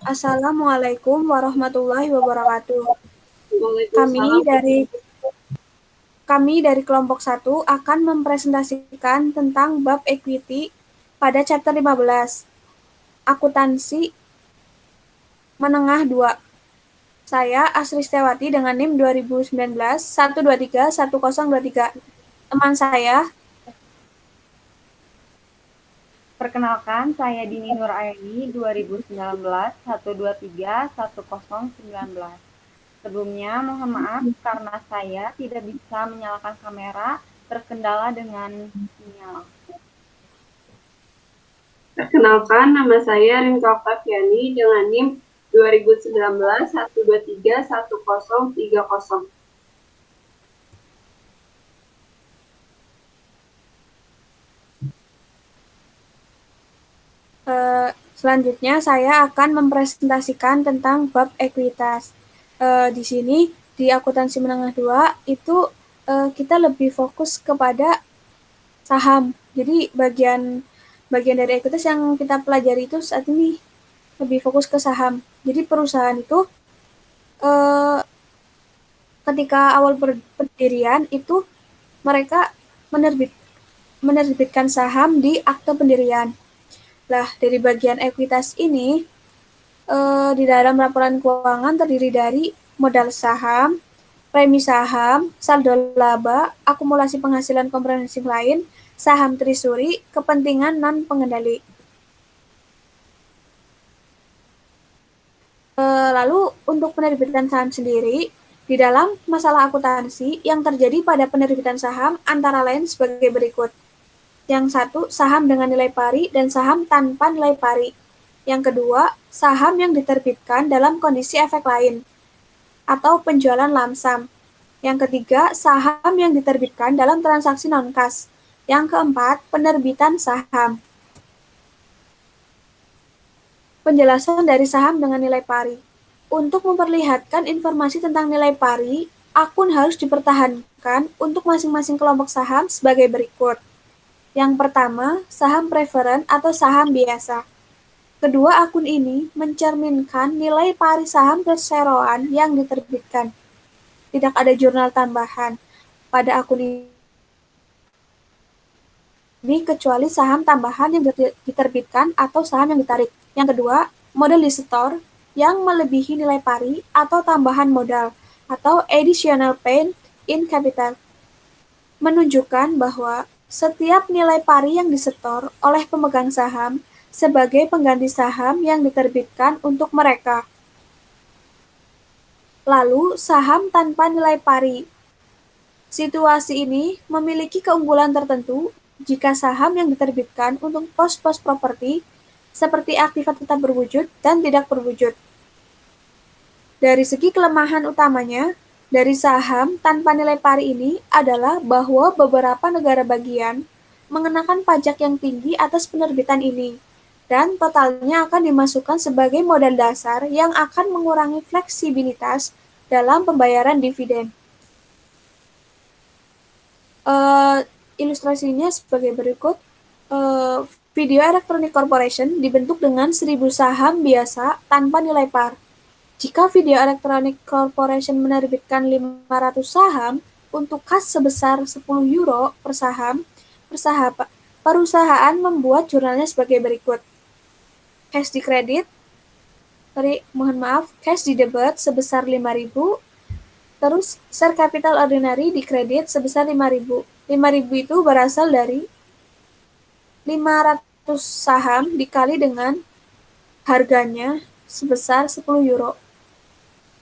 Assalamualaikum warahmatullahi wabarakatuh. Kami Waalaikumsalam. dari kami dari kelompok 1 akan mempresentasikan tentang bab equity pada chapter 15, akuntansi menengah 2. Saya Asri Setiawati dengan NIM 2019 123 1023. Teman saya Perkenalkan, saya Dini Nuraini 2019 123 1019. Sebelumnya, mohon maaf karena saya tidak bisa menyalakan kamera terkendala dengan sinyal. Perkenalkan, nama saya Rinka Oktaviani dengan NIM 2019 123 1030. Selanjutnya saya akan mempresentasikan tentang bab ekuitas. Di sini di akuntansi menengah 2 itu kita lebih fokus kepada saham. Jadi bagian dari ekuitas yang kita pelajari itu saat ini lebih fokus ke saham. Jadi perusahaan itu ketika awal pendirian itu mereka menerbitkan saham di akte pendirian. Lah, dari bagian ekuitas ini di dalam laporan keuangan terdiri dari modal saham, premi saham, saldo laba, akumulasi penghasilan komprehensif lain, saham treasury, kepentingan non-pengendali. Lalu untuk penerbitan saham sendiri, di dalam masalah akuntansi yang terjadi pada penerbitan saham antara lain sebagai berikut. Yang satu, saham dengan nilai pari dan saham tanpa nilai pari. Yang kedua, saham yang diterbitkan dalam kondisi efek lain atau penjualan lamsam. Yang ketiga, saham yang diterbitkan dalam transaksi non-cash. Yang keempat, penerbitan saham. Penjelasan dari saham dengan nilai pari. Untuk memperlihatkan informasi tentang nilai pari, akun harus dipertahankan untuk masing-masing kelompok saham sebagai berikut. Yang pertama, saham preferen atau saham biasa. Kedua akun ini mencerminkan nilai pari saham perseroan yang diterbitkan. Tidak ada jurnal tambahan pada akun ini kecuali saham tambahan yang diterbitkan atau saham yang ditarik. Yang kedua, modal di store yang melebihi nilai pari atau tambahan modal atau additional paid in capital. Menunjukkan bahwa setiap nilai pari yang disetor oleh pemegang saham sebagai pengganti saham yang diterbitkan untuk mereka. Lalu, saham tanpa nilai pari. Situasi ini memiliki keunggulan tertentu jika saham yang diterbitkan untuk pos-pos properti seperti aktiva tetap berwujud dan tidak berwujud. Dari segi kelemahan utamanya, dari saham tanpa nilai pari ini adalah bahwa beberapa negara bagian mengenakan pajak yang tinggi atas penerbitan ini, dan totalnya akan dimasukkan sebagai modal dasar yang akan mengurangi fleksibilitas dalam pembayaran dividen. Ilustrasinya sebagai berikut. Video Electronic Corporation dibentuk dengan 1.000 saham biasa tanpa nilai par. Jika Video Electronic Corporation menerbitkan 500 saham untuk kas sebesar 10 euro per saham, perusahaan membuat jurnalnya sebagai berikut. Cash di kredit, cash di debit sebesar 5.000, terus share capital ordinary di kredit sebesar 5.000. 5.000 itu berasal dari 500 saham dikali dengan harganya sebesar 10 euro.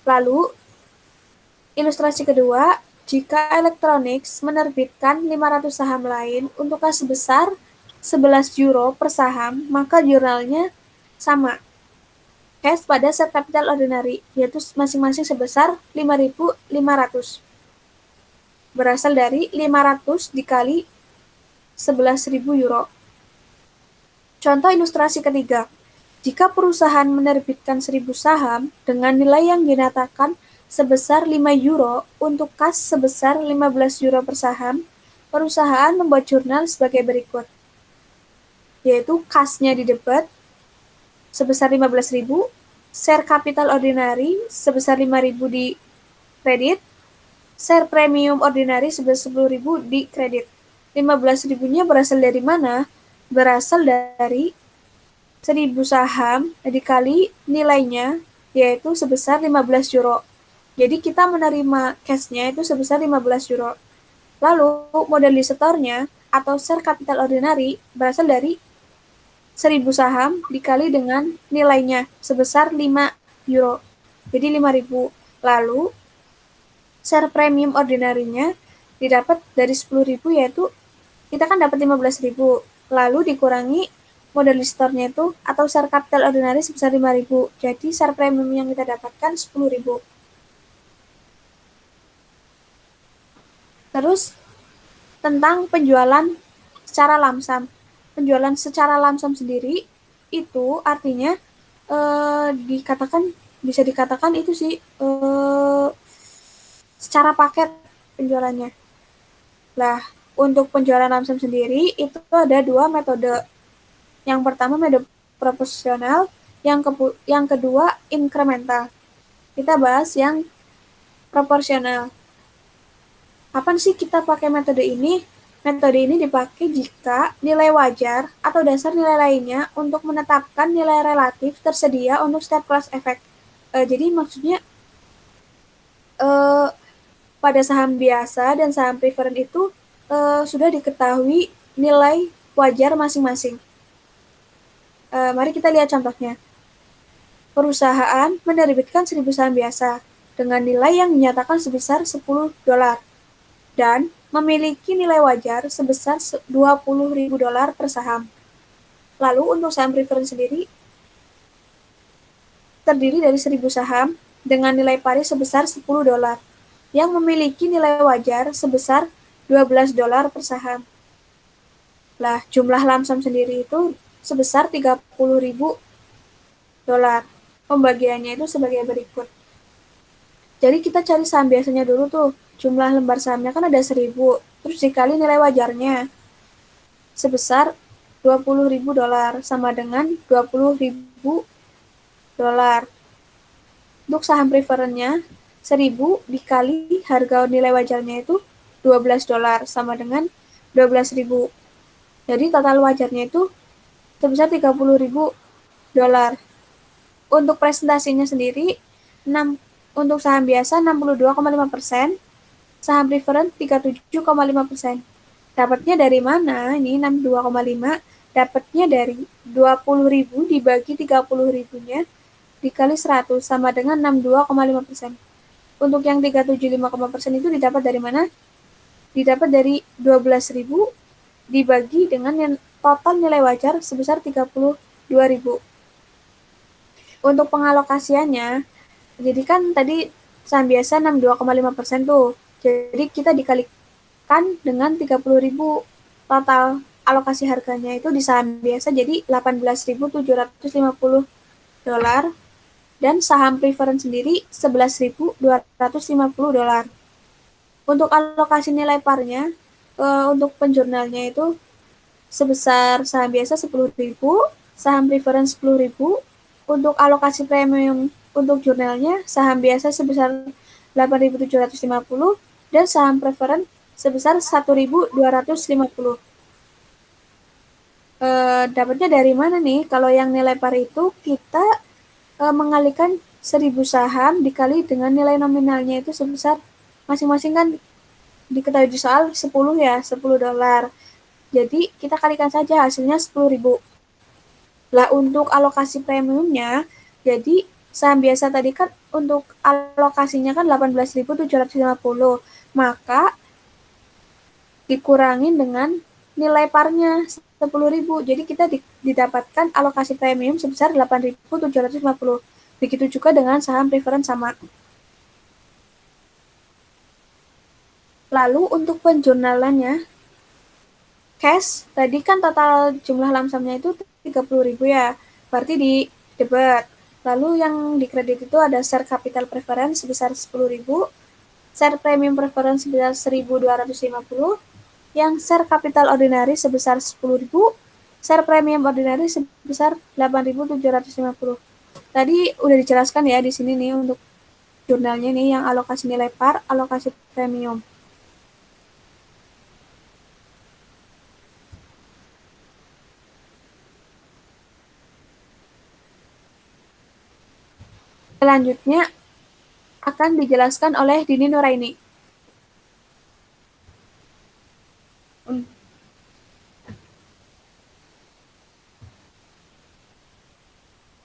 Lalu, ilustrasi kedua, jika Electronics menerbitkan 500 saham lain untuk kas sebesar 11 euro per saham, maka jurnalnya sama. Cash pada share capital ordinary, yaitu masing-masing sebesar 5.500. Berasal dari 500 dikali 11.000 euro. Contoh ilustrasi ketiga. Jika perusahaan menerbitkan 1.000 saham dengan nilai yang dinyatakan sebesar 5 euro untuk kas sebesar 15 euro per saham, perusahaan membuat jurnal sebagai berikut, yaitu kasnya di debit sebesar 15.000, share capital ordinary sebesar 5.000 di kredit, share premium ordinary sebesar 10.000 di kredit. 15.000-nya berasal dari mana? Berasal dari 1.000 saham dikali nilainya, yaitu sebesar 15 euro. Jadi kita menerima cash-nya itu sebesar 15 euro. Lalu modal store-nya atau share capital ordinary berasal dari 1.000 saham dikali dengan nilainya sebesar 5 euro. Jadi 5.000. Lalu share premium ordinary-nya didapat dari 10.000, yaitu kita kan dapat 15.000. Lalu dikurangi modal store-nya itu atau share capital ordinary sebesar 5.000. Jadi share premium yang kita dapatkan 10.000. Terus tentang penjualan secara lamsam. Penjualan secara lamsam sendiri itu artinya bisa dikatakan itu sih secara paket penjualannya. Lah, untuk penjualan lamsam sendiri itu ada 2 metode. Yang pertama metode proporsional, yang kedua incremental. Kita bahas yang proporsional. Kapan sih kita pakai metode ini? Metode ini dipakai jika nilai wajar atau dasar nilai lainnya untuk menetapkan nilai relatif tersedia untuk setiap kelas efek. Jadi maksudnya pada saham biasa dan saham preferred itu sudah diketahui nilai wajar masing-masing. Mari kita lihat contohnya. Perusahaan menerbitkan 1.000 saham biasa dengan nilai yang dinyatakan sebesar $10 dan memiliki nilai wajar sebesar $20.000 per saham. Lalu untuk saham preferred sendiri terdiri dari 1.000 saham dengan nilai pari sebesar $10 yang memiliki nilai wajar sebesar $12 per saham. Lah, jumlah lamsam sendiri itu sebesar $30.000. Pembagiannya itu sebagai berikut. Jadi kita cari saham biasanya dulu tuh. Jumlah lembar sahamnya kan ada 1.000. Terus dikali nilai wajarnya sebesar $20.000 sama dengan $20.000. Untuk saham preferennya 1.000 dikali harga nilai wajarnya itu $12 sama dengan 12.000. Jadi total wajarnya itu sebesar $30.000. Untuk presentasinya sendiri untuk saham biasa 62,5%, saham preferred 37,5%. Dapatnya dari mana? Ini 62,5 dapatnya dari 20.000 dibagi 30.000-nya dikali 100 sama dengan 62,5%. Untuk yang 37,5% itu didapat dari mana? Didapat dari 12.000 dibagi dengan yang total nilai wajar sebesar 32.000. Untuk pengalokasiannya, jadi kan tadi saham biasa 62,5% tuh. Jadi kita dikalikan dengan 30.000 total alokasi harganya itu di saham biasa jadi $18.750 dan saham preferred sendiri $11.250. Untuk alokasi nilai parnya untuk penjurnalnya itu sebesar saham biasa 10.000, saham preferred 10.000. Untuk alokasi premium untuk jurnalnya saham biasa sebesar 8.750 dan saham preferred sebesar 1.250. Dapatnya dari mana nih? Kalau yang nilai par itu kita mengalihkan 1.000 saham dikali dengan nilai nominalnya itu sebesar masing-masing kan diketahui di soal 10 ya, $10. Jadi kita kalikan saja hasilnya 10.000. Lah untuk alokasi premiumnya, jadi saham biasa tadi kan untuk alokasinya kan 18.750, maka dikurangin dengan nilai parnya 10.000. Jadi kita didapatkan alokasi premium sebesar 8.750. Begitu juga dengan saham preferred sama. Lalu untuk penjurnalannya, cash tadi kan total jumlah lamsamnya itu 30.000 ya, berarti di debit. Lalu yang di kredit itu ada share capital preference sebesar 10.000, share premium preference sebesar 1.250, yang share capital ordinary sebesar 10.000, share premium ordinary sebesar 8.750. Tadi udah dijelaskan ya di sini nih untuk jurnalnya nih yang alokasi nilai par, alokasi premium. Selanjutnya akan dijelaskan oleh Dini Nuraini.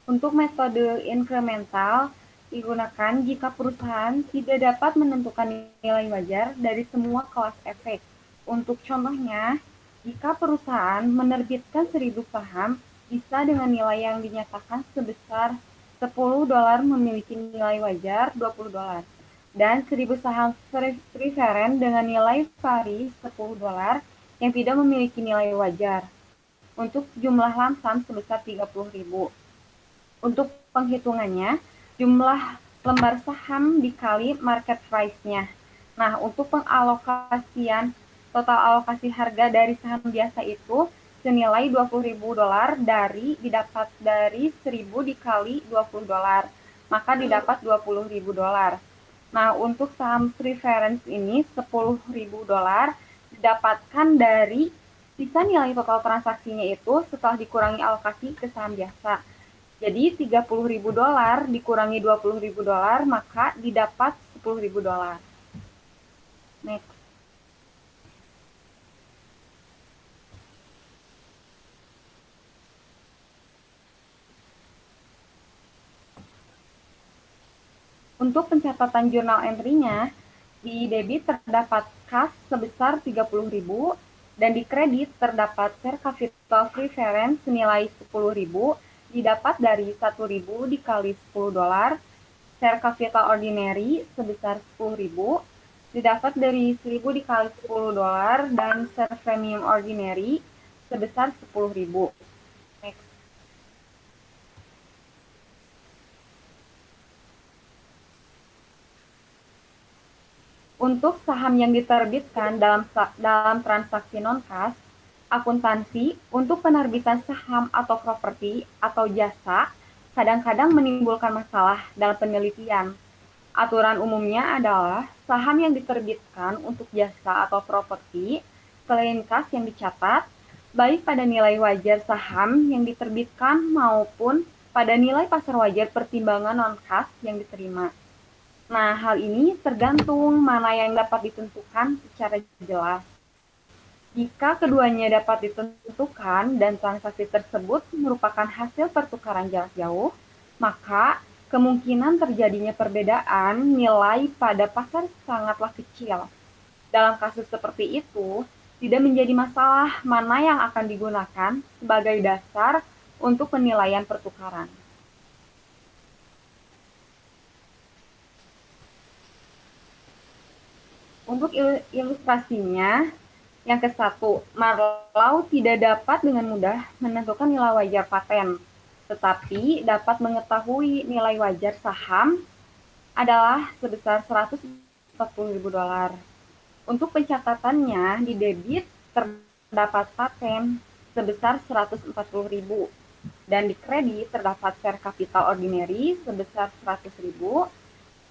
Untuk metode inkremental digunakan jika perusahaan tidak dapat menentukan nilai wajar dari semua kelas efek. Untuk contohnya, jika perusahaan menerbitkan 1.000 saham, bisa dengan nilai yang dinyatakan sebesar $10 memiliki nilai wajar $20, dan 1.000 saham preferen dengan nilai pari $10 yang tidak memiliki nilai wajar. Untuk jumlah lamsam sebesar 30.000. Untuk penghitungannya, jumlah lembar saham dikali market price-nya. Nah, untuk pengalokasian total alokasi harga dari saham biasa itu senilai $20.000 didapat dari 1.000 dikali $20, maka didapat $20.000. Nah, untuk saham preference ini $10.000 didapatkan dari sisa nilai total transaksinya itu setelah dikurangi alokasi ke saham biasa. Jadi $30.000 dikurangi $20.000 maka didapat $10.000. Next. Untuk pencatatan jurnal entry-nya, di debit terdapat kas sebesar 30.000 dan di kredit terdapat share capital preference senilai 10.000 didapat dari 1.000 dikali $10, share capital ordinary sebesar 10.000 didapat dari 1.000 dikali $10 dan share premium ordinary sebesar 10.000. Next. Untuk saham yang diterbitkan dalam transaksi non-kas, akuntansi untuk penerbitan saham atau properti atau jasa kadang-kadang menimbulkan masalah dalam penelitian. Aturan umumnya adalah saham yang diterbitkan untuk jasa atau properti selain kas yang dicatat, baik pada nilai wajar saham yang diterbitkan maupun pada nilai pasar wajar pertimbangan non-kas yang diterima. Nah, hal ini tergantung mana yang dapat ditentukan secara jelas. Jika keduanya dapat ditentukan dan transaksi tersebut merupakan hasil pertukaran jarak jauh, maka kemungkinan terjadinya perbedaan nilai pada pasar sangatlah kecil. Dalam kasus seperti itu, tidak menjadi masalah mana yang akan digunakan sebagai dasar untuk penilaian pertukaran. Untuk ilustrasinya, yang ke-1, Marlowe tidak dapat dengan mudah menentukan nilai wajar paten, tetapi dapat mengetahui nilai wajar saham adalah sebesar $140.000. Untuk pencatatannya, di debit terdapat paten sebesar $140.000 dan di kredit terdapat share capital ordinary sebesar $100.000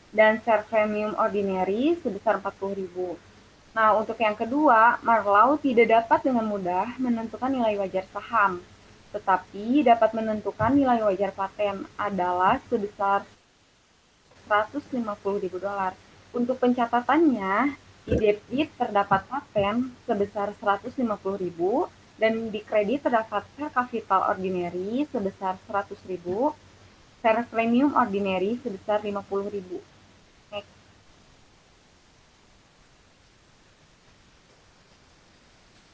dan share premium ordinary sebesar $40.000. Nah, untuk yang kedua, Marlowe tidak dapat dengan mudah menentukan nilai wajar saham, tetapi dapat menentukan nilai wajar paten adalah sebesar $150.000. Untuk pencatatannya, di debit terdapat paten sebesar $150.000 dan di kredit terdapat share capital ordinary sebesar $100.000, share premium ordinary sebesar $50.000.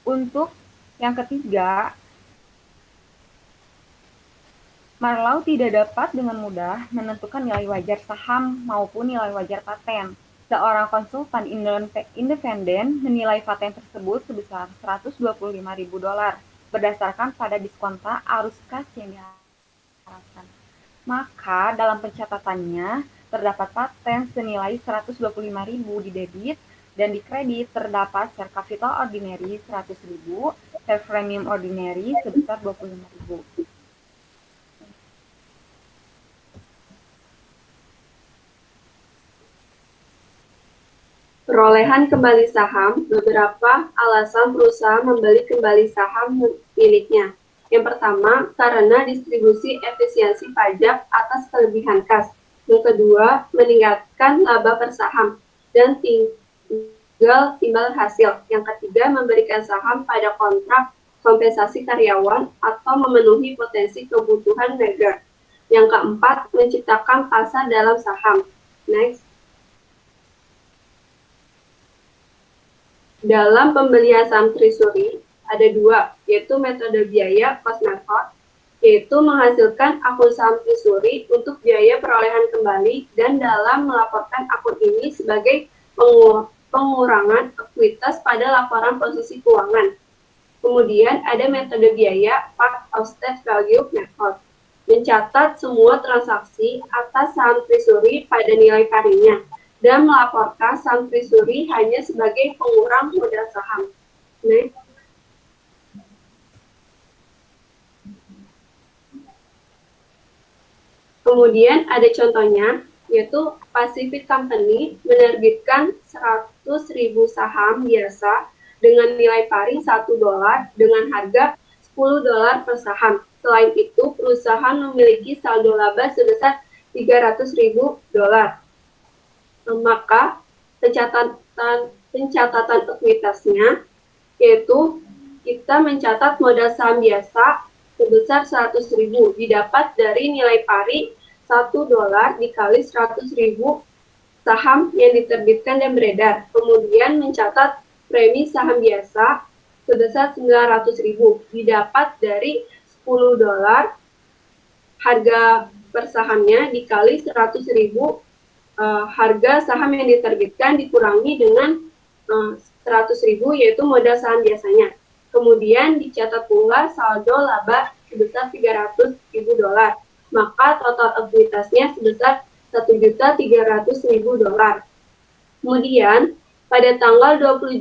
Untuk yang ketiga, Marlowe tidak dapat dengan mudah menentukan nilai wajar saham maupun nilai wajar paten. Seorang konsultan independen menilai paten tersebut sebesar $125.000 berdasarkan pada diskonta arus kas yang diharapkan. Maka dalam pencatatannya terdapat paten senilai $125.000 di debit dan di kredit terdapat share capital ordinary $100.000, share premium ordinary sebesar $25.000. Perolehan kembali saham, beberapa alasan perusahaan membeli kembali saham miliknya. Yang pertama, karena distribusi efisiensi pajak atas kelebihan kas. Yang kedua, meningkatkan laba per saham dan tinggal timbal hasil. Yang ketiga, memberikan saham pada kontrak kompensasi karyawan atau memenuhi potensi kebutuhan merger. Yang keempat, menciptakan pasar dalam saham. Next. Dalam pembelian saham treasury, ada dua, yaitu metode biaya cost method, yaitu menghasilkan akun saham treasury untuk biaya perolehan kembali dan dalam melaporkan akun ini sebagai pengurangan ekuitas pada laporan posisi keuangan. Kemudian ada metode biaya part of state value method, mencatat semua transaksi atas saham treasury pada nilai parinya dan melaporkan saham treasury hanya sebagai pengurang modal saham. Next. Kemudian ada contohnya, yaitu Pacific Company menerbitkan 100.000 saham biasa dengan nilai pari $1 dengan harga $10 per saham. Selain itu, perusahaan memiliki saldo laba sebesar $300.000. Maka pencatatan ekuitasnya yaitu kita mencatat modal saham biasa sebesar 100.000 didapat dari nilai pari $1 dikali 100.000 saham yang diterbitkan dan beredar. Kemudian mencatat premi saham biasa sebesar 900.000 didapat dari $10 harga per sahamnya dikali 100.000 harga saham yang diterbitkan dikurangi dengan 100.000 yaitu modal saham biasanya. Kemudian dicatat pula saldo laba sebesar $300.000. Maka total ekuitasnya sebesar $1.300.000. Kemudian pada tanggal 20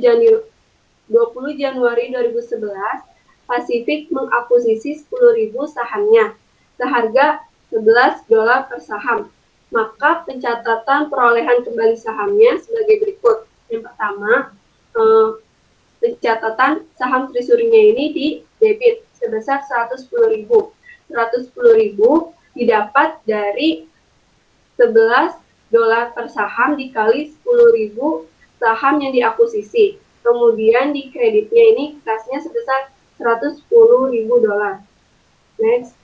Januari 2011, Pacific mengakuisisi 10.000 sahamnya seharga $11 per saham. Maka pencatatan perolehan kembali sahamnya sebagai berikut. Yang pertama, pencatatan saham treasury-nya ini di debit sebesar 110.000. 110.000 didapat dari $11 per saham dikali 10.000 saham yang diakuisisi. Kemudian di kreditnya ini kasnya sebesar $110.000. Next.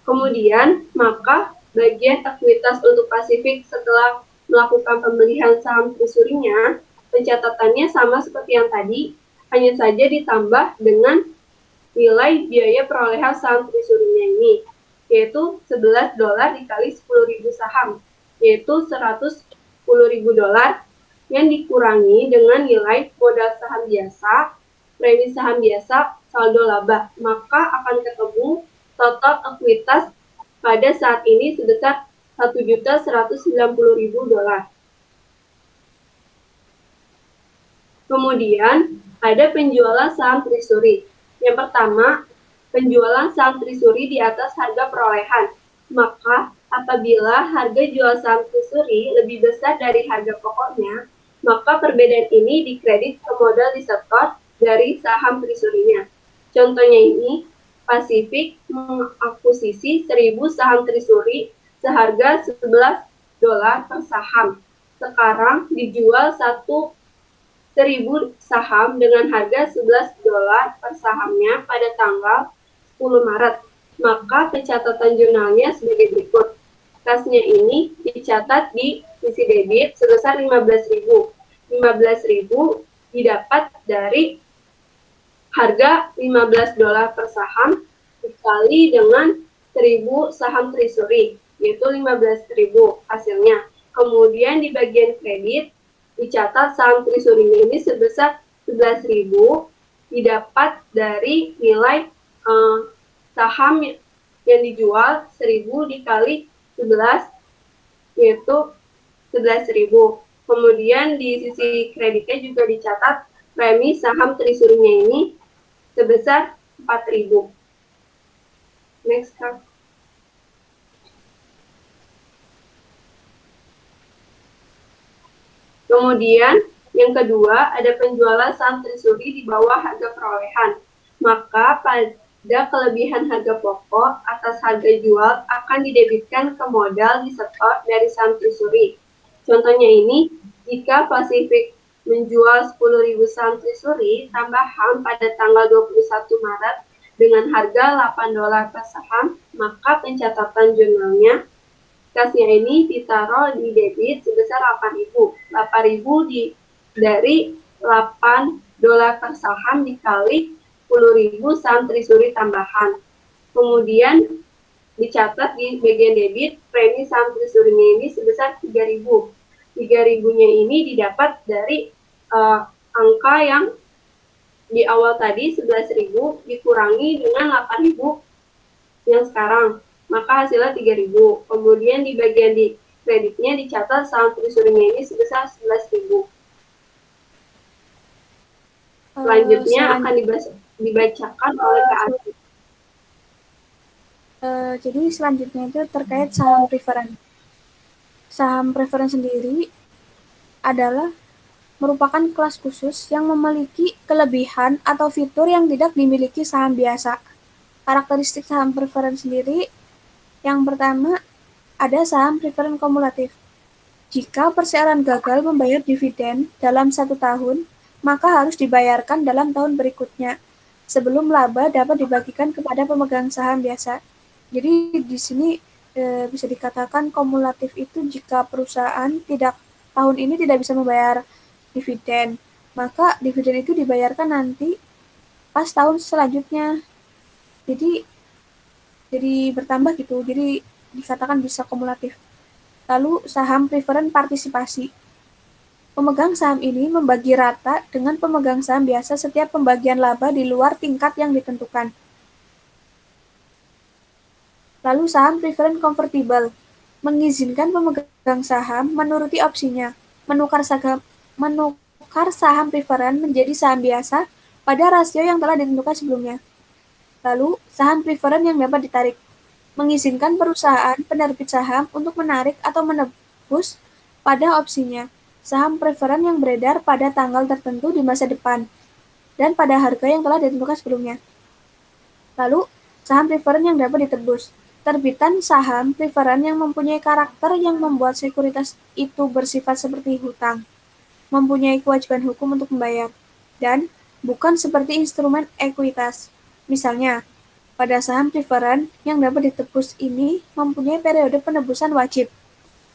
Kemudian, maka bagian ekuitas untuk Pacific setelah melakukan pembelian saham treasury-nya, pencatatannya sama seperti yang tadi, hanya saja ditambah dengan nilai biaya perolehan saham treasury-nya ini, yaitu $11 dikali 10.000 saham, yaitu $110.000 yang dikurangi dengan nilai modal saham biasa, premi saham biasa, saldo laba, maka akan ketemu total ekuitas pada saat ini sebesar $1.190.000. Kemudian ada penjualan saham treasury. Yang pertama, penjualan saham treasury di atas harga perolehan. Maka apabila harga jual saham treasury lebih besar dari harga pokoknya, maka perbedaan ini dikredit ke modal disetor dari saham treasury-nya. Contohnya ini, Pacific mengakuisisi 1.000 saham treasury seharga $11 per saham. Sekarang dijual 1.000 saham dengan harga $11 per sahamnya pada tanggal 10 Maret. Maka pencatatan jurnalnya sebagai berikut. Kasnya ini dicatat di sisi debit sebesar 15.000. 15.000 didapat dari harga $15 per saham dikali dengan 1.000 saham treasury, yaitu 15.000 hasilnya. Kemudian di bagian kredit dicatat saham treasury ini sebesar 11.000 didapat dari nilai saham yang dijual 1.000 dikali 11 yaitu 11.000. Kemudian di sisi kreditnya juga dicatat premi saham treasury-nya ini sebesar 4.000. Next, Kak. Kemudian yang kedua ada penjualan saham treasury di bawah harga perolehan. Maka pada kelebihan harga pokok atas harga jual akan didebitkan ke modal disetor dari saham treasury. Contohnya ini, jika Pacific menjual 10.000 saham treasury tambahan pada tanggal 21 Maret dengan harga $8 per saham, maka pencatatan jurnalnya kasnya ini ditaruh di debit sebesar 8.000. 8.000 dari $8 per saham dikali 10.000 saham treasury tambahan. Kemudian dicatat di bagian debit premi saham treasury-nya ini sebesar 3.000. 3.000-nya ini didapat dari angka yang di awal tadi 11.000 dikurangi dengan 8.000 yang sekarang, maka hasilnya 3.000. Kemudian di bagian di kreditnya dicatat saham treasury-nya ini sebesar 11.000. Selanjutnya akan dibacakan oleh Kak Adi. Jadi selanjutnya itu terkait saham preferen. Saham preferen sendiri adalah merupakan kelas khusus yang memiliki kelebihan atau fitur yang tidak dimiliki saham biasa. Karakteristik saham preferen sendiri, yang pertama ada saham preferen kumulatif. Jika perseorangan gagal membayar dividen dalam 1 tahun, maka harus dibayarkan dalam tahun berikutnya, sebelum laba dapat dibagikan kepada pemegang saham biasa. Jadi di sini bisa dikatakan kumulatif itu jika perusahaan tahun ini tidak bisa membayar dividen, maka dividen itu dibayarkan nanti pas tahun selanjutnya. Jadi bertambah gitu, jadi dikatakan bisa kumulatif. Lalu saham preferen partisipasi. Pemegang saham ini membagi rata dengan pemegang saham biasa setiap pembagian laba di luar tingkat yang ditentukan. Lalu saham preferen convertible mengizinkan pemegang saham menuruti opsinya, menukar saham preferen menjadi saham biasa pada rasio yang telah ditentukan sebelumnya. Lalu saham preferen yang dapat ditarik mengizinkan perusahaan penerbit saham untuk menarik atau menebus pada opsinya saham preferen yang beredar pada tanggal tertentu di masa depan dan pada harga yang telah ditentukan sebelumnya. Lalu, saham preferen yang dapat ditebus. Terbitan saham preferen yang mempunyai karakter yang membuat sekuritas itu bersifat seperti hutang, mempunyai kewajiban hukum untuk membayar, dan bukan seperti instrumen ekuitas. Misalnya, pada saham preferen yang dapat ditebus ini mempunyai periode penebusan wajib,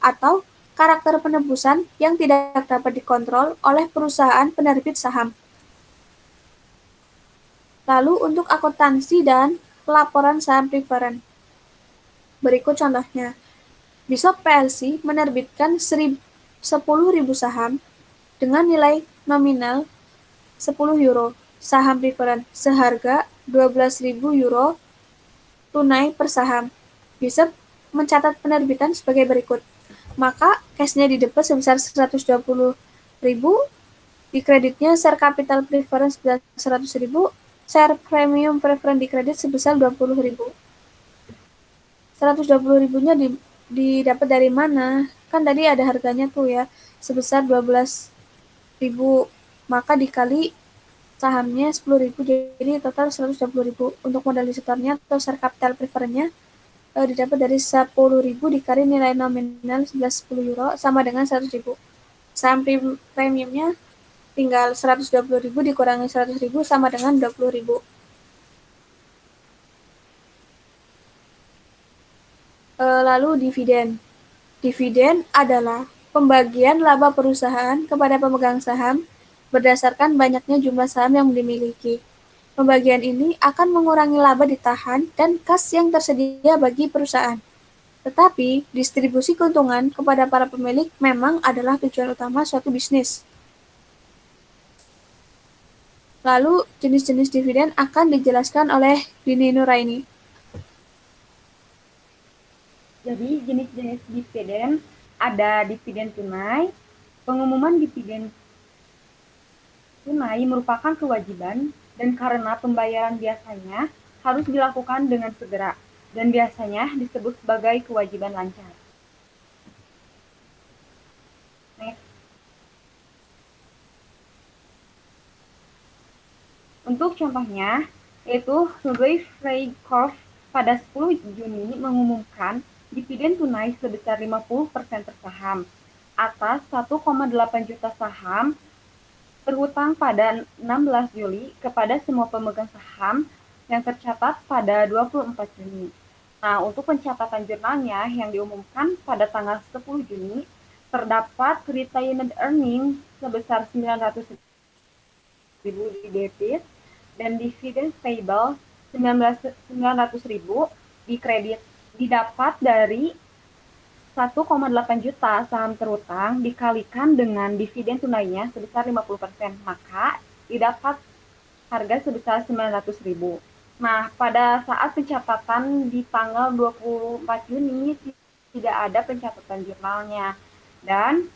atau karakter penebusan yang tidak dapat dikontrol oleh perusahaan penerbit saham. Lalu untuk akuntansi dan pelaporan saham preferen. Berikut contohnya. Bishop PLC menerbitkan 10.000 saham dengan nilai nominal 10 euro saham preferen seharga 12.000 euro tunai per saham. Bishop mencatat penerbitan sebagai berikut. Maka cash-nya didebit sebesar 120.000, di kreditnya share capital preference sebesar 100.000, share premium preference di kredit sebesar 20.000. 120.000-nya didapat dari mana? Kan tadi ada harganya tuh ya, sebesar 12.000, maka dikali sahamnya 10.000, jadi total 120.000. Untuk modal disetornya atau share capital preference-nya didapat dari 10.000 dikali nilai nominal 11.10 euro sama dengan 100.000. Saham premiumnya tinggal 120.000 dikurangi 100.000 sama dengan 20.000. Lalu dividen. Dividen adalah pembagian laba perusahaan kepada pemegang saham berdasarkan banyaknya jumlah saham yang dimiliki. Pembagian ini akan mengurangi laba ditahan dan kas yang tersedia bagi perusahaan. Tetapi, distribusi keuntungan kepada para pemilik memang adalah tujuan utama suatu bisnis. Lalu, jenis-jenis dividen akan dijelaskan oleh Dini Nuraini. Jadi, jenis-jenis dividen ada dividen tunai. Pengumuman dividen tunai merupakan kewajiban dan karena pembayaran biasanya harus dilakukan dengan segera dan biasanya disebut sebagai kewajiban lancar. Next. Untuk contohnya, yaitu Louis Freykorff pada 10 Juni mengumumkan dividen tunai sebesar 50% per saham atas 1,8 juta saham terhutang pada 16 Juli kepada semua pemegang saham yang tercatat pada 24 Juni. Nah, untuk pencatatan jurnalnya yang diumumkan pada tanggal 10 Juni, terdapat retained earnings sebesar 900.000 di debit dan dividen payable 900.000 di kredit. Didapat dari 1,8 juta saham terutang dikalikan dengan dividen tunainya sebesar 50%, maka didapat harga sebesar 900.000. Nah, pada saat pencatatan di tanggal 24 Juni tidak ada pencatatan jurnalnya. Dan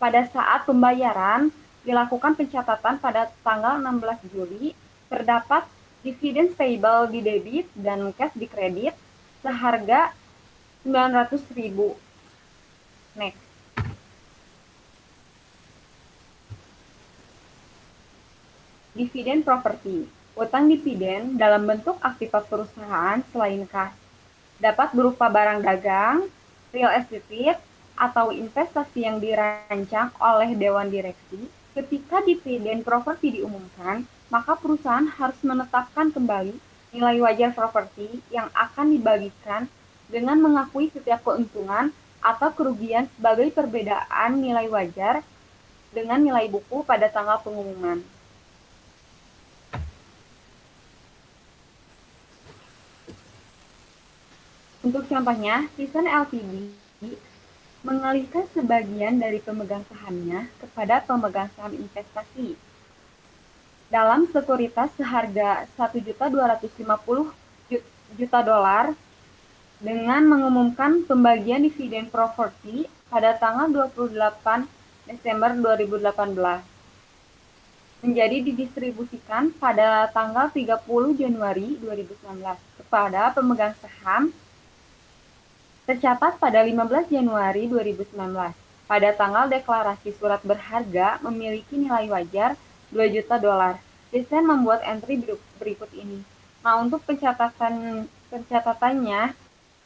pada saat pembayaran dilakukan pencatatan pada tanggal 16 Juli, terdapat dividen payable di debit dan cash di kredit seharga 900.000. Next. Dividen properti. Utang dividen dalam bentuk aktiva perusahaan selain kas. Dapat berupa barang dagang, real estate, atau investasi yang dirancang oleh Dewan Direksi. Ketika dividen properti diumumkan, maka perusahaan harus menetapkan kembali nilai wajar properti yang akan dibagikan dengan mengakui setiap keuntungan atau kerugian sebagai perbedaan nilai wajar dengan nilai buku pada tanggal pengumuman. Untuk contohnya, Thyssen Ltd mengalihkan sebagian dari pemegang sahamnya kepada pemegang saham investasi dalam sekuritas seharga 1.250 juta dolar dengan mengumumkan pembagian dividen properti pada tanggal 28 Desember 2018 menjadi didistribusikan pada tanggal 30 Januari 2019 kepada pemegang saham tercatat pada 15 Januari 2019. Pada tanggal deklarasi surat berharga memiliki nilai wajar 2 juta dolar. Thyssen membuat entry berikut ini. Nah, untuk pencatatannya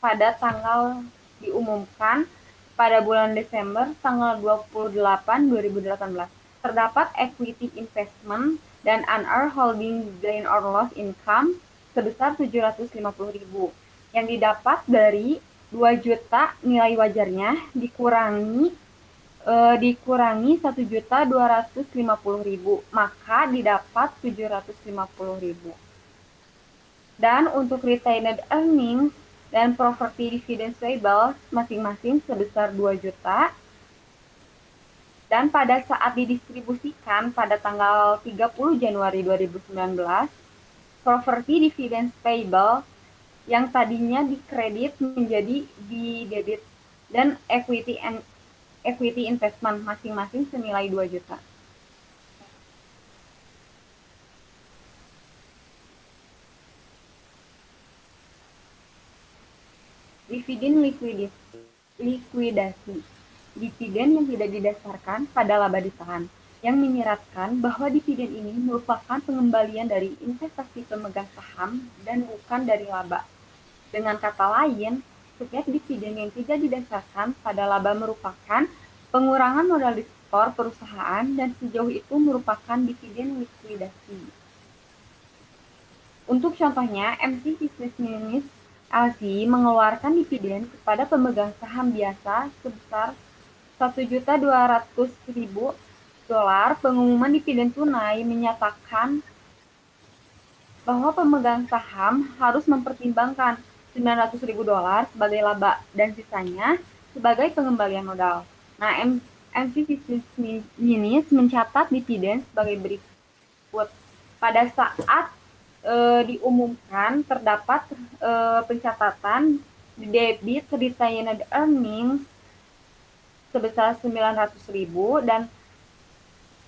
pada tanggal diumumkan pada bulan Desember tanggal 28 2018. Terdapat equity investment dan unearned holding gain or loss income sebesar 750.000 yang didapat dari 2 juta nilai wajarnya dikurangi 1.250.000, maka didapat 750.000. Dan untuk retained earnings dan property dividend payable masing-masing sebesar 2 juta. Dan pada saat didistribusikan pada tanggal 30 Januari 2019, property dividend payable yang tadinya dikredit menjadi di debit dan equity investment masing-masing senilai 2 juta. Dividen likuidasi. Dividen yang tidak didasarkan pada laba ditahan, yang menyeratkan bahwa dividen ini merupakan pengembalian dari investasi pemegang saham dan bukan dari laba. Dengan kata lain, setiap dividen yang tidak didasarkan pada laba merupakan pengurangan modal di store perusahaan dan sejauh itu merupakan dividen likuidasi. Untuk contohnya, MC Business Unit LC mengeluarkan dividen kepada pemegang saham biasa sebesar 1.200.000 dolar. Pengumuman dividen tunai menyatakan bahwa pemegang saham harus mempertimbangkan 900.000 dolar sebagai laba dan sisanya sebagai pengembalian modal. Nah, MC Business Unit mencatat dividen sebagai berikut. Pada saat diumumkan terdapat pencatatan debit retained earnings sebesar 900.000 dan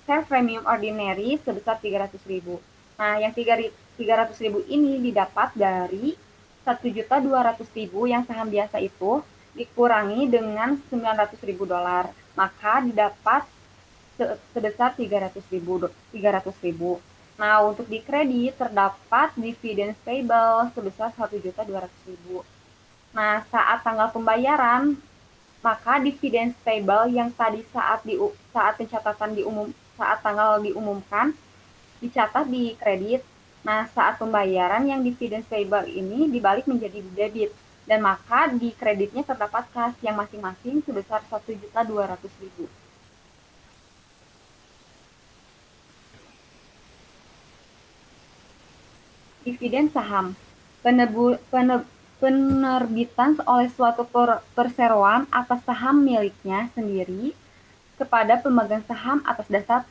share premium ordinary sebesar 300.000. Nah, yang 300.000 ini didapat dari 1.200.000 yang saham biasa itu dikurangi dengan 900.000 dolar, maka didapat sebesar 300.000. Nah, untuk di kredit terdapat dividen payable sebesar 1.200.000. Nah, saat tanggal pembayaran, maka dividen payable yang tadi saat pencatatan saat tanggal diumumkan dicatat di kredit. Nah, saat pembayaran yang dividen payable ini dibalik menjadi debit dan maka di kreditnya terdapat kas yang masing-masing sebesar 1.200.000. Dividen saham. Penerbitan oleh suatu perseroan atas saham miliknya sendiri kepada pemegang saham atas dasar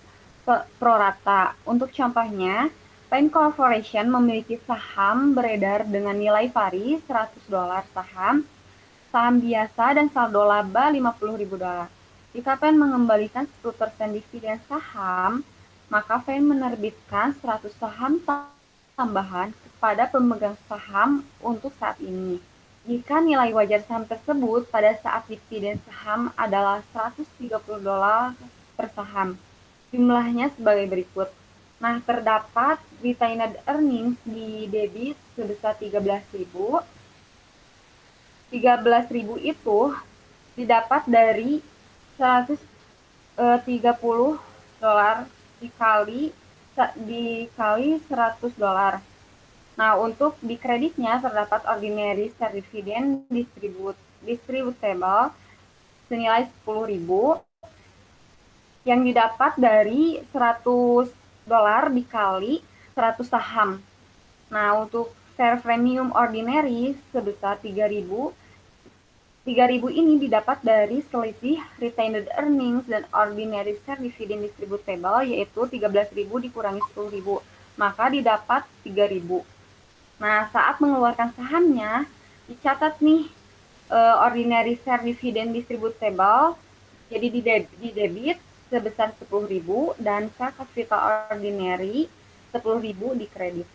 prorata. Untuk contohnya, Paint Corporation memiliki saham beredar dengan nilai pari $100 saham, saham biasa dan saldo laba $50.000. Jika Paint mengembalikan 10% dividen saham, maka Paint menerbitkan 100 saham tambahan kepada pemegang saham untuk saat ini. Jika nilai wajar saham tersebut pada saat dividen saham adalah $130 per saham, jumlahnya sebagai berikut. Nah, terdapat retained earnings di debit sebesar 13.000. 13.000 itu didapat dari 130 dolar dikali $100. Nah, untuk di kreditnya terdapat ordinary share dividend distributable senilai 10.000 yang didapat dari $100 dikali 100 saham. Nah, untuk share premium ordinary sebesar 3.000. 3.000 ini didapat dari selisih retained earnings dan ordinary share dividend distributable, yaitu 13.000 dikurangi 10.000, maka didapat 3.000. Nah, saat mengeluarkan sahamnya, dicatat nih ordinary share dividend distributable, jadi di debit sebesar 10.000 dan share capital ordinary 10.000 di kredit.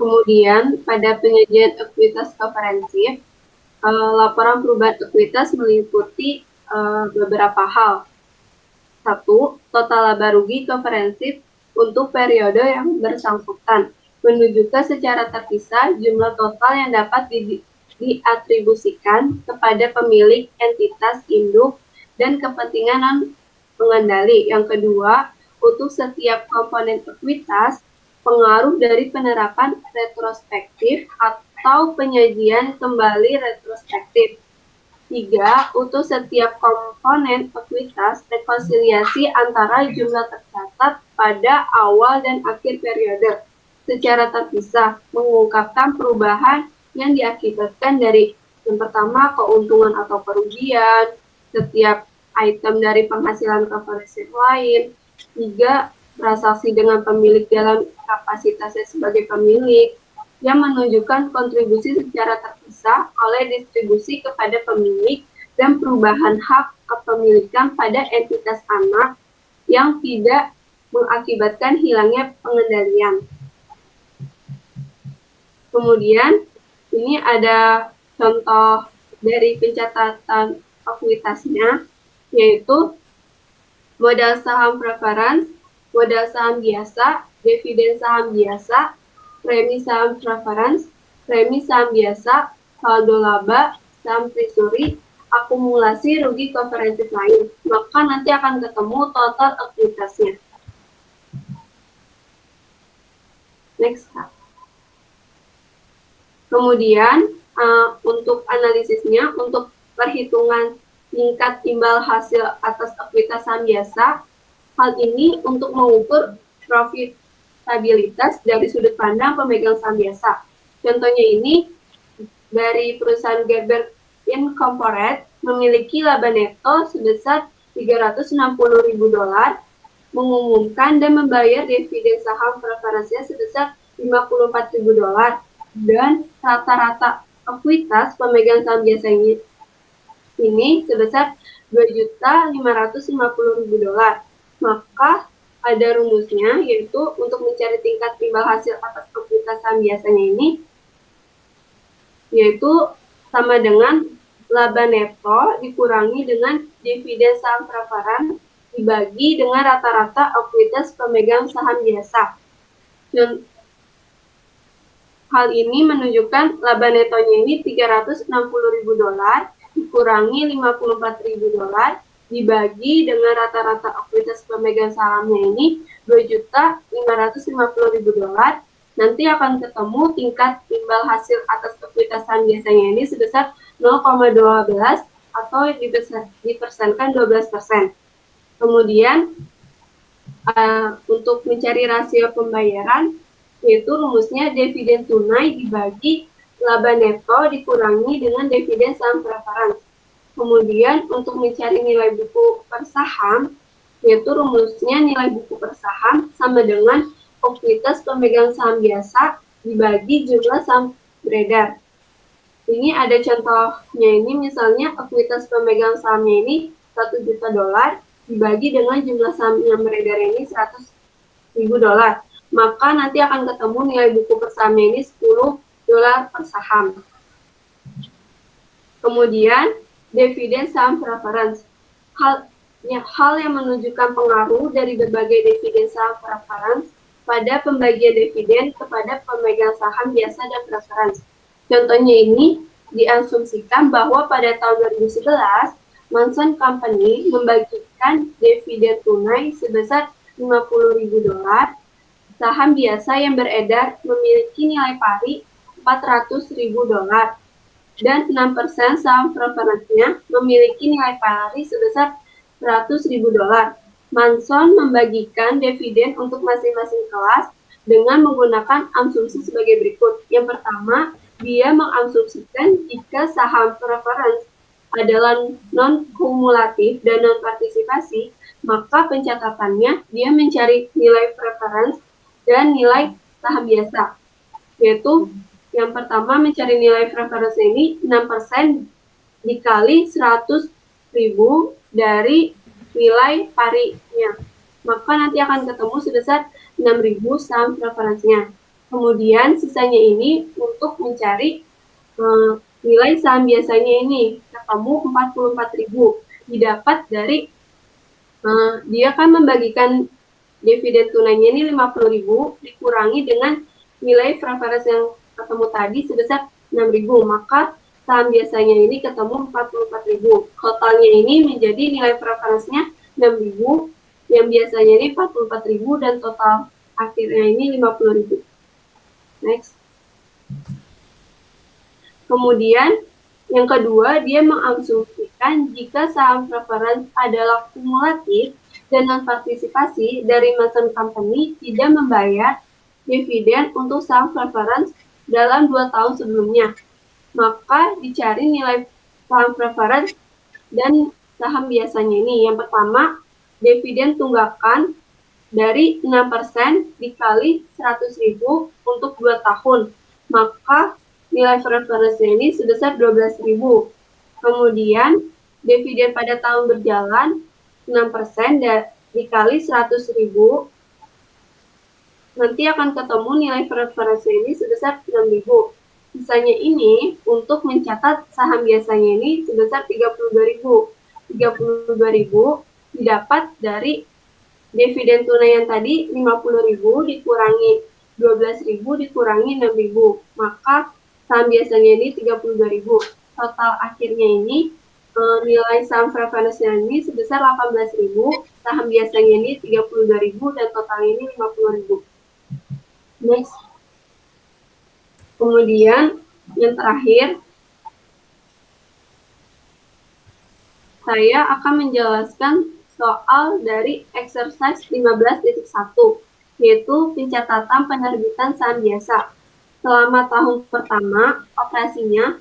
Kemudian, pada penyajian ekuitas komprehensif, laporan perubahan ekuitas meliputi beberapa hal. 1. Total laba rugi komprehensif untuk periode yang bersangkutan, menunjukkan secara terpisah jumlah total yang dapat diatribusikan kepada pemilik entitas induk dan kepentingan non-pengendali. Yang kedua, untuk setiap komponen ekuitas, pengaruh dari penerapan retrospektif atau penyajian kembali retrospektif. 3. Untuk setiap komponen ekuitas, rekonsiliasi antara jumlah tercatat pada awal dan akhir periode secara terpisah, mengungkapkan perubahan yang diakibatkan dari yang pertama keuntungan atau kerugian, setiap item dari penghasilan komprehensif lain. 3. Transaksi dengan pemilik dalam kapasitasnya sebagai pemilik yang menunjukkan kontribusi secara terpisah oleh distribusi kepada pemilik dan perubahan hak kepemilikan pada entitas anak yang tidak mengakibatkan hilangnya pengendalian. Kemudian, ini ada contoh dari pencatatan ekuitasnya, yaitu modal saham preference, modal saham biasa, dividen saham biasa, premi saham preference, premi saham biasa, saldo laba, saham treasury, akumulasi rugi komprehensif lain. Maka nanti akan ketemu total ekuitasnya. Next. Kemudian, untuk analisisnya, untuk perhitungan tingkat imbal hasil atas ekuitas saham biasa, hal ini untuk mengukur profitabilitas dari sudut pandang pemegang saham biasa. Contohnya ini, dari perusahaan Gerber Incorporated memiliki laba neto sebesar $360.000, mengumumkan dan membayar dividen saham preferensinya sebesar $54.000, dan rata-rata ekuitas pemegang saham biasa ini sebesar $2.550.000. Maka ada rumusnya, yaitu untuk mencari tingkat imbal hasil atas ekuitas saham biasanya ini, yaitu sama dengan laba neto dikurangi dengan dividen saham preferan dibagi dengan rata-rata ekuitas pemegang saham biasa. Hal ini menunjukkan laba netonya ini $360.000 dikurangi $54.000 dibagi dengan rata-rata ekuitas pemegang sahamnya ini $2.550.000. Nanti akan ketemu tingkat imbal hasil atas ekuitas saham biasanya ini sebesar 0,12 atau dipersenkan 12%. Kemudian untuk mencari rasio pembayaran, yaitu rumusnya dividen tunai dibagi laba neto dikurangi dengan dividen saham preferan. Kemudian untuk mencari nilai buku per saham, yaitu rumusnya nilai buku per saham sama dengan ekuitas pemegang saham biasa dibagi jumlah saham beredar. Ini ada contohnya ini, misalnya ekuitas pemegang sahamnya ini $1 juta dibagi dengan jumlah saham yang beredar ini $100.000. Maka nanti akan ketemu nilai buku per sahamnya ini $10 per saham. Kemudian, dividen saham preference. Hal yang menunjukkan pengaruh dari berbagai dividen saham preference pada pembagian dividen kepada pemegang saham biasa dan preference. Contohnya ini, diasumsikan bahwa pada tahun 2011, Manson Company membagikan dividen tunai sebesar $50.000. Saham biasa yang beredar memiliki nilai pari $400.000 dan 6% saham preferensinya memiliki nilai pari sebesar $100.000. Manson membagikan dividen untuk masing-masing kelas dengan menggunakan asumsi sebagai berikut. Yang pertama, dia mengasumsikan jika saham preference adalah non-kumulatif dan non-partisipasi, maka pencatatannya dia mencari nilai preference dan nilai saham biasa, yaitu yang pertama mencari nilai preference ini 6% dikali 100.000 dari nilai parinya, maka nanti akan ketemu sebesar 6.000 saham preferensinya. Kemudian sisanya ini untuk mencari nilai saham biasanya ini ketemu 44.000, didapat dari dia kan membagikan dividen tunainya ini 50.000 dikurangi dengan nilai preference yang ketemu tadi sebesar 6.000, maka saham biasanya ini ketemu 44.000. Totalnya ini menjadi nilai preference-nya 6.000, yang biasanya ini 44.000 dan total akhirnya ini 50.000. Next. Kemudian yang kedua, dia mengasumsikan jika saham preference adalah kumulatif dan non-partisipasi dari Manson Company tidak membayar dividen untuk saham preference dalam 2 tahun sebelumnya. Maka dicari nilai saham preference dan saham biasanya ini. Yang pertama, dividen tunggakan dari 6% dikali 100.000 untuk 2 tahun. Maka nilai preference ini sebesar 12.000. Kemudian, dividen pada tahun berjalan 6% dikali 100.000, nanti akan ketemu nilai preference ini sebesar 6.000. Sisanya ini untuk mencatat saham biasanya ini sebesar 32.000. 32.000 didapat dari dividen tunai yang tadi 50.000 dikurangi 12.000 dikurangi 6.000. Maka saham biasanya ini 32.000. Total akhirnya ini nilai saham preferensinya ini sebesar 18.000, saham biasanya ini 32.000 dan total ini 50.000. Next. Kemudian yang terakhir, saya akan menjelaskan soal dari exercise 15.1, yaitu pencatatan penerbitan saham biasa. Selama tahun pertama operasinya,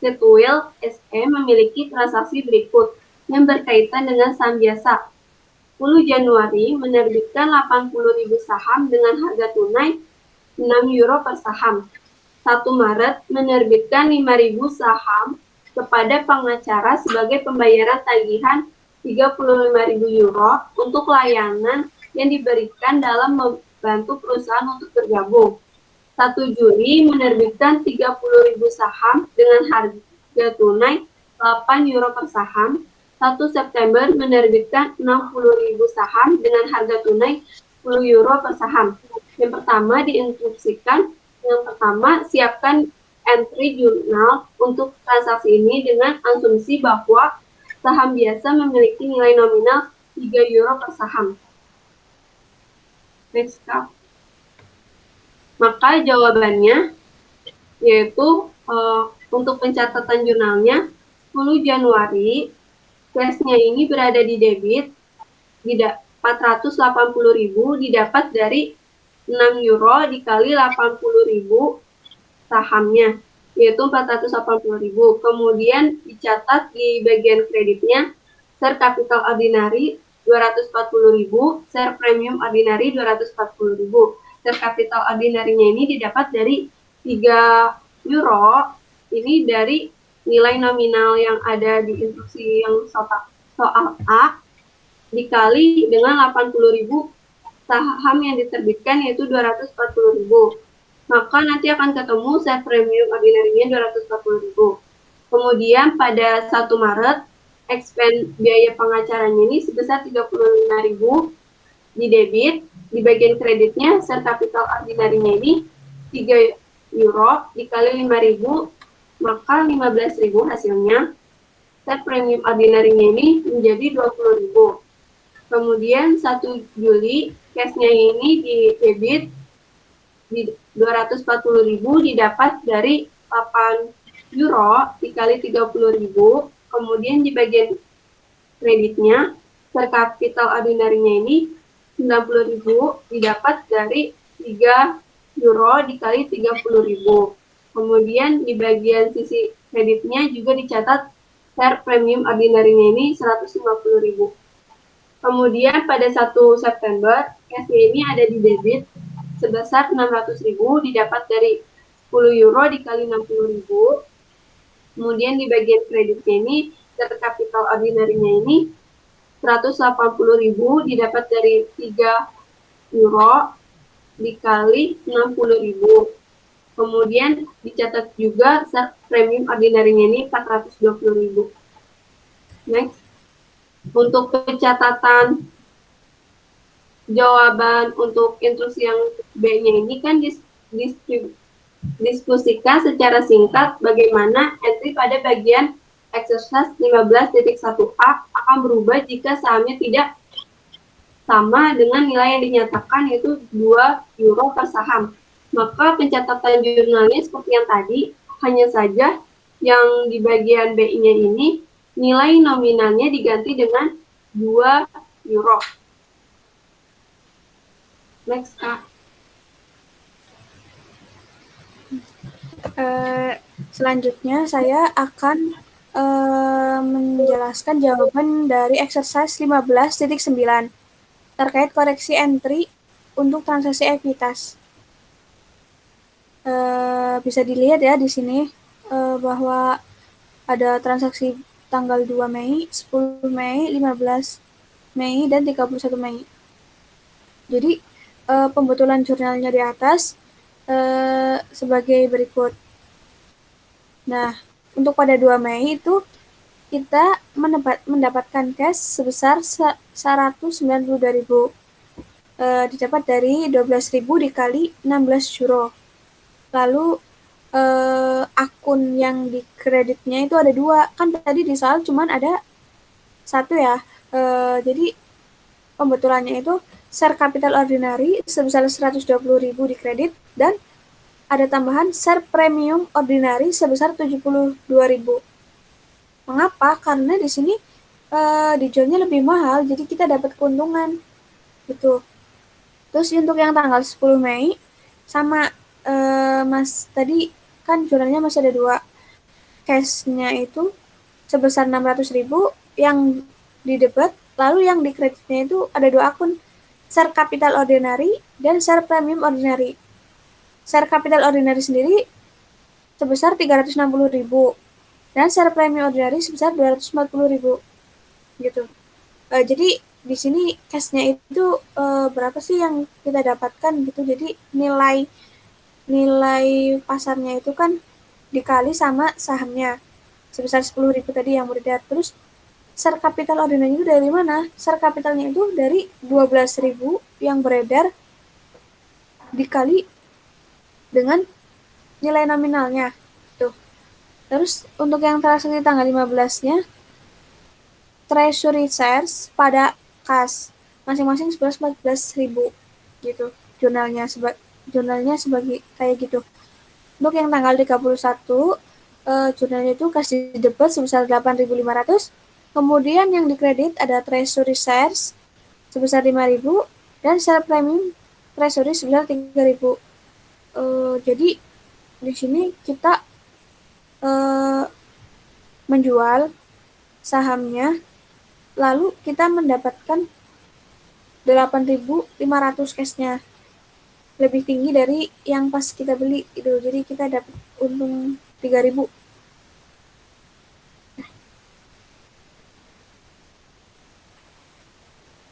Fitwel SE memiliki transaksi berikut yang berkaitan dengan saham biasa. 10 Januari menerbitkan 80.000 saham dengan harga tunai €6 per saham. 1 Maret menerbitkan 5.000 saham kepada pengacara sebagai pembayaran tagihan €35.000 untuk layanan yang diberikan dalam membantu perusahaan untuk bergabung. 1 Juli menerbitkan 30.000 saham dengan harga tunai 8 euro per saham. 1 September menerbitkan 60.000 saham dengan harga tunai 10 euro per saham. Yang pertama diinstruksikan, siapkan entry jurnal untuk transaksi ini dengan asumsi bahwa saham biasa memiliki nilai nominal 3 euro per saham. Next, Kak. Maka jawabannya yaitu untuk pencatatan jurnalnya 10 Januari cashnya ini berada di debit 480.000 didapat dari 6 euro dikali 80.000 sahamnya yaitu 480.000. Kemudian dicatat di bagian kreditnya share capital ordinary 240.000, share premium ordinary 240.000. Share capital ordinary-nya ini didapat dari 3 euro ini dari nilai nominal yang ada di instruksi yang soal A dikali dengan 80.000 saham yang diterbitkan yaitu 240.000. Maka nanti akan ketemu share premium ordinary-nya 240.000. Kemudian pada 1 Maret expense biaya pengacaranya ini sebesar 35.000 di debit, di bagian kreditnya share capital ordinary-nya ini 3 euro dikali 5.000 maka 15.000 hasilnya. Share premium ordinary-nya ini menjadi 20.000. Kemudian 1 Juli cash-nya ini di debit di 240.000 didapat dari 8 euro dikali 30.000. Kemudian di bagian kreditnya share capital ordinary-nya ini 90.000 didapat dari 3 euro dikali 30.000. Kemudian di bagian sisi kreditnya juga dicatat share premium ordinary-nya ini 150.000. Kemudian pada 1 September cash-nya ini ada di debit sebesar 600.000 didapat dari 10 euro dikali 60.000. Kemudian di bagian kreditnya ini share capital ordinary-nya ini 180.000 didapat dari 3 euro dikali 60.000. Kemudian dicatat juga share premium ordinary-nya ini 420.000. Next. Untuk pencatatan jawaban untuk instruksi yang B-nya ini kan diskusikan secara singkat bagaimana entry pada bagian exercise 15.1a akan berubah jika sahamnya tidak sama dengan nilai yang dinyatakan yaitu 2 euro per saham. Maka pencatatan jurnalnya seperti yang tadi, hanya saja yang di bagian B-nya ini nilai nominalnya diganti dengan 2 euro. Next, Kak. Selanjutnya saya akan menjelaskan jawaban dari exercise 15.9 terkait koreksi entry untuk transaksi ekuitas. Bisa dilihat ya di sini bahwa ada transaksi tanggal 2 Mei, 10 Mei, 15 Mei, dan 31 Mei. Jadi pembetulan jurnalnya di atas sebagai berikut. Nah, untuk pada 2 Mei itu kita mendapatkan cash sebesar 192.000. Didapat dari 12.000 dikali 16 euro. Lalu akun yang di kreditnya itu ada 2. Kan tadi di soal cuman ada 1 ya. Jadi pembetulannya itu share capital ordinary sebesar 120.000 di kredit dan ada tambahan share premium ordinary sebesar 72.000. Mengapa? Karena di sini dijualnya lebih mahal, jadi kita dapat keuntungan. Gitu. Terus untuk yang tanggal 10 Mei sama Mas tadi kan jurnalnya masih ada 2. Cash-nya itu sebesar 600.000 yang di debit, lalu yang di kreditnya itu ada 2 akun, share capital ordinary dan share premium ordinary. Share capital ordinary sendiri sebesar 360.000 dan share premium ordinary sebesar 240.000 gitu. Jadi di sini cash-nya itu berapa sih yang kita dapatkan gitu. Jadi nilai pasarnya itu kan dikali sama sahamnya. sebesar 10.000 tadi yang beredar. Terus share capital ordinary itu dari mana? Share capitalnya itu dari 12.000 yang beredar dikali dengan nilai nominalnya. Tuh. Terus untuk yang transaksi tanggal 15-nya, treasury shares pada kas masing-masing 11-14.000 gitu. Jurnalnya sebagai kayak gitu. Untuk yang tanggal 31, jurnalnya itu kasih debit sebesar 8.500. Kemudian yang dikredit ada treasury shares sebesar 5.000 dan share premium treasury sebesar 3.000. Jadi di sini kita menjual sahamnya, lalu kita mendapatkan 8.500 cashnya, lebih tinggi dari yang pas kita beli itu. Jadi kita dapat untung 3.000.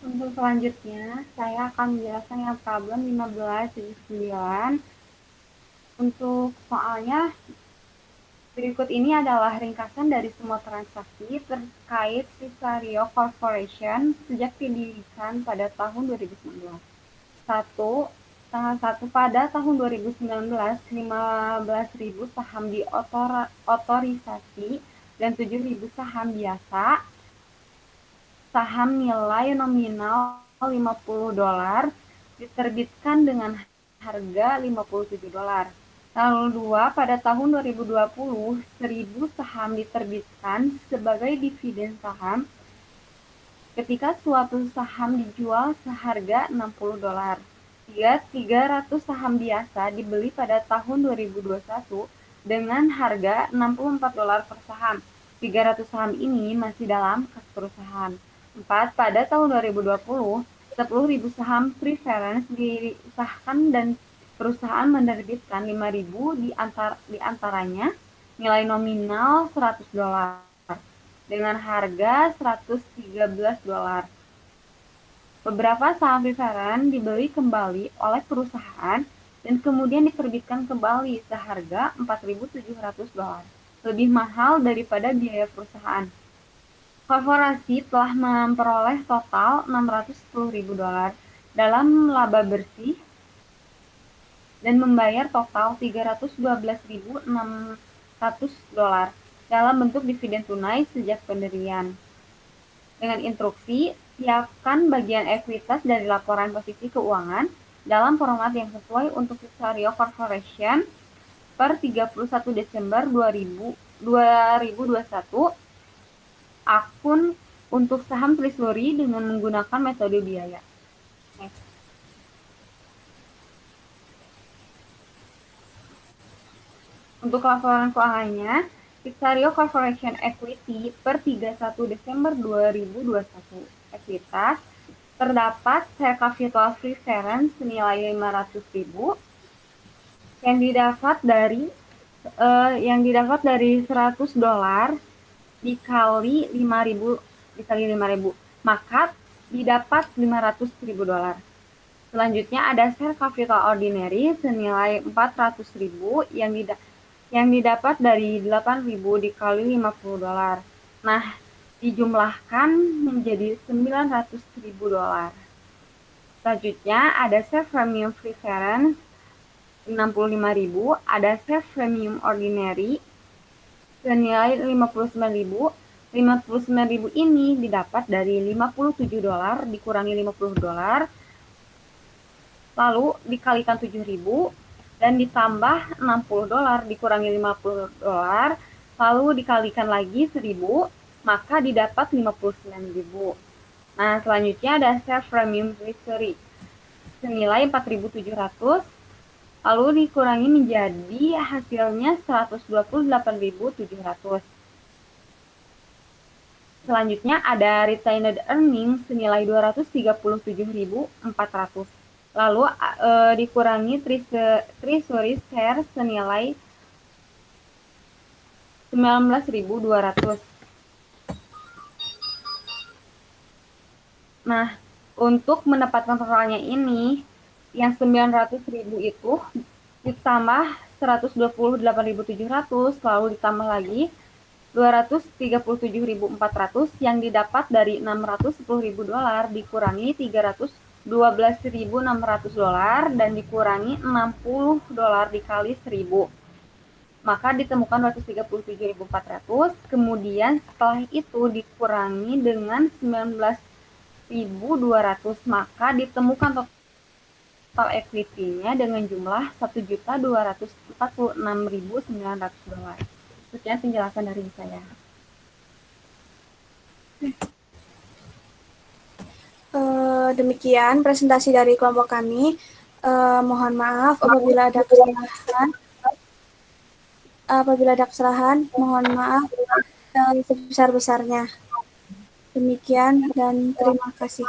Untuk selanjutnya, saya akan menjelaskan yang problem 15/9. Untuk soalnya, berikut ini adalah ringkasan dari semua transaksi terkait Visario Corporation sejak didirikan pada tahun 2019. 1. Tanggal 1 pada tahun 2019, 15.000 saham diotorisasi dan 7.000 saham biasa. Saham nilai nominal $50 diterbitkan dengan harga $57. Lalu 2, pada tahun 2020, 1.000 saham diterbitkan sebagai dividen saham ketika suatu saham dijual seharga $60. 300 saham biasa dibeli pada tahun 2021 dengan harga $64 per saham. 300 saham ini masih dalam kas perusahaan. 4. Pada tahun 2020, 10.000 saham preference disahkan dan perusahaan menerbitkan 5.000 di antaranya nilai nominal $100 dengan harga $113. Beberapa saham preference dibeli kembali oleh perusahaan dan kemudian diterbitkan kembali seharga $4.700, lebih mahal daripada biaya perusahaan. Korporasi telah memperoleh total $610.000 dalam laba bersih dan membayar total $312.600 dalam bentuk dividen tunai sejak pendirian. Dengan instruksi, siapkan bagian ekuitas dari laporan posisi keuangan dalam format yang sesuai untuk Visario Corporation per 31 Desember 2021, akun untuk saham treasury dengan menggunakan metode biaya. Untuk laporan keuangannya, Visario Corporation Equity per 31 Desember 2021. Ekuitas, terdapat share capital preference senilai 500.000 yang didapat dari $100 dikali 5.000, maka didapat $500.000. Selanjutnya ada share capital ordinary senilai 400.000 yang didapat dari 8.000 dikali $50. Nah, dijumlahkan menjadi $900.000. Selanjutnya ada share premium preference 65.000, ada share premium ordinary senilai 59.000. 59.000 ini didapat dari $57 dikurangi $50, lalu dikalikan 7.000 dan ditambah $60 dikurangi $50, lalu dikalikan lagi 1.000, maka didapat 59.000. Nah, selanjutnya ada share premium treasury senilai 4.700, lalu dikurangi menjadi hasilnya 128.700. Selanjutnya ada retained earnings senilai 237.400. Lalu dikurangi treasury shares senilai 19.200. Nah, untuk mendapatkan totalnya ini, yang 900.000 itu ditambah 128.700, lalu ditambah lagi $237.400 yang didapat dari $610.000 dikurangi $312.600 dan dikurangi $60 dikali 1.000. Maka ditemukan 237.400, kemudian setelah itu dikurangi dengan 19.200, maka ditemukan total equity-nya dengan jumlah $1.246.900. Sekian penjelasan dari saya. Demikian presentasi dari kelompok kami. Mohon maaf apabila ada kesalahan. Mohon maaf sebesar-besarnya. Demikian dan terima kasih.